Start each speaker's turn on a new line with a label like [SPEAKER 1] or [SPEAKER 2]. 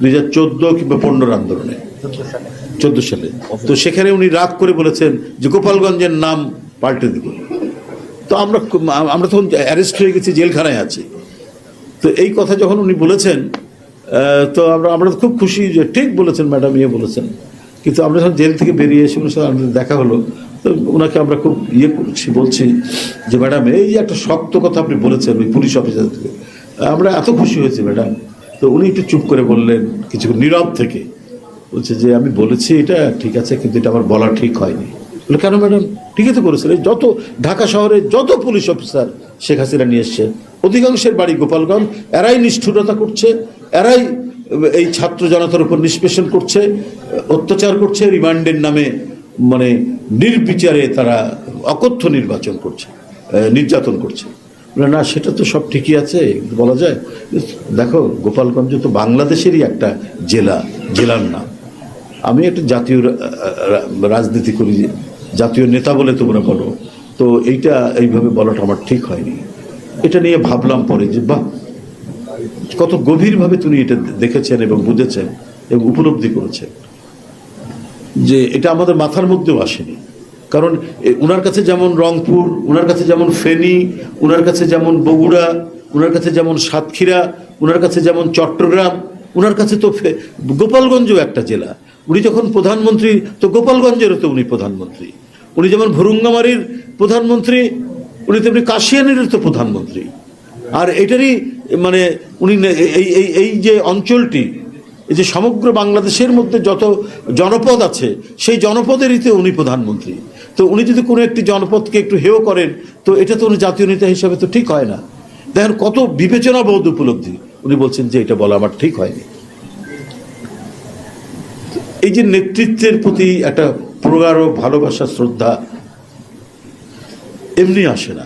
[SPEAKER 1] 2014 কিংবা 15 আন্দোলনে, 14 সালে। তো সেখানে উনি রাগ করে বলেছেন যে গোপালগঞ্জের নাম পাল্টে দিব। তো আমরা তখন অ্যারেস্ট হয়ে গেছি, জেলখানায় আছি। তো এই কথা যখন উনি বলেছেন, তো আমরা খুব খুশি যে ঠিক বলেছেন ম্যাডাম, বলেছেন। কিন্তু আমরা যখন জেল থেকে বেরিয়ে এসে ওনার সাথে আমাদের দেখা হলো, তো ওনাকে আমরা খুব বলছি যে ম্যাডাম, এই যে একটা শক্ত কথা আপনি বলেছেন ওই পুলিশ অফিসার থেকে, আমরা এত খুশি হয়েছি ম্যাডাম। তো উনি একটু চুপ করে বললেন, কিছু নীরব থেকে বলছে যে আমি বলেছি এটা ঠিক আছে, কিন্তু এটা আমার বলা ঠিক হয়নি। বলে কেন ম্যাডাম? ঠিকই তো করেছেন। যত ঢাকা শহরে যত পুলিশ অফিসার শেখ হাসিনা নিয়ে এসছে, অধিকাংশের বাড়ি গোপালগঞ্জ। এরাই নিষ্ঠুরতা করছে, এরাই এই ছাত্র জনতার উপর নিষ্পেষণ করছে, অত্যাচার করছে, রিমান্ডের নামে মানে নির্বিচারে তারা অকথ্য নির্যাতন করছে। না, সেটা তো সব ঠিকই আছে, বলা যায়। দেখো, গোপালগঞ্জ তো বাংলাদেশেরই একটা জেলার নাম। আমি একটা জাতীয় রাজনীতি করি, জাতীয় নেতা বলে তোমরা বলো, তো এইভাবে বলাটা আমার ঠিক হয়নি। এটা নিয়ে ভাবলাম পরে যে বাহ, কত গভীরভাবে তিনি এটা দেখেছেন এবং বুঝেছেন এবং উপলব্ধি করেছেন, যে এটা আমাদের মাথার মধ্যেও আসেনি। কারণ ওনার কাছে যেমন রংপুর, ওনার কাছে যেমন ফেনী, ওনার কাছে যেমন বগুড়া, ওনার কাছে যেমন সাতক্ষীরা, ওনার কাছে যেমন চট্টগ্রাম, ওনার কাছে তো গোপালগঞ্জও একটা জেলা। উনি যখন প্রধানমন্ত্রী, তো গোপালগঞ্জেরও তো উনি প্রধানমন্ত্রী। উনি যেমন ভুরুঙ্গামারির প্রধানমন্ত্রী, উনি তেমনি কাশিয়ানিরও তো প্রধানমন্ত্রী। আর এটারই মানে উনি এই যে অঞ্চলটি, এই যে সমগ্র বাংলাদেশের মধ্যে যত জনপদ আছে, সেই জনপদেরই তো উনি প্রধানমন্ত্রী। তো উনি যদি কোনো একটি জনপদকে একটু হেয় করেন, তো এটা তো উনি জাতীয় নেতা হিসাবে তো ঠিক হয় না। দেখেন কত বিবেচনাবোধ উপলব্ধি। উনি বলছেন যে এটা বলা আমার ঠিক হয়নি। এই যে নেতৃত্বের প্রতি একটা প্রগাঢ় ভালোবাসা, শ্রদ্ধা এমনি আসে না।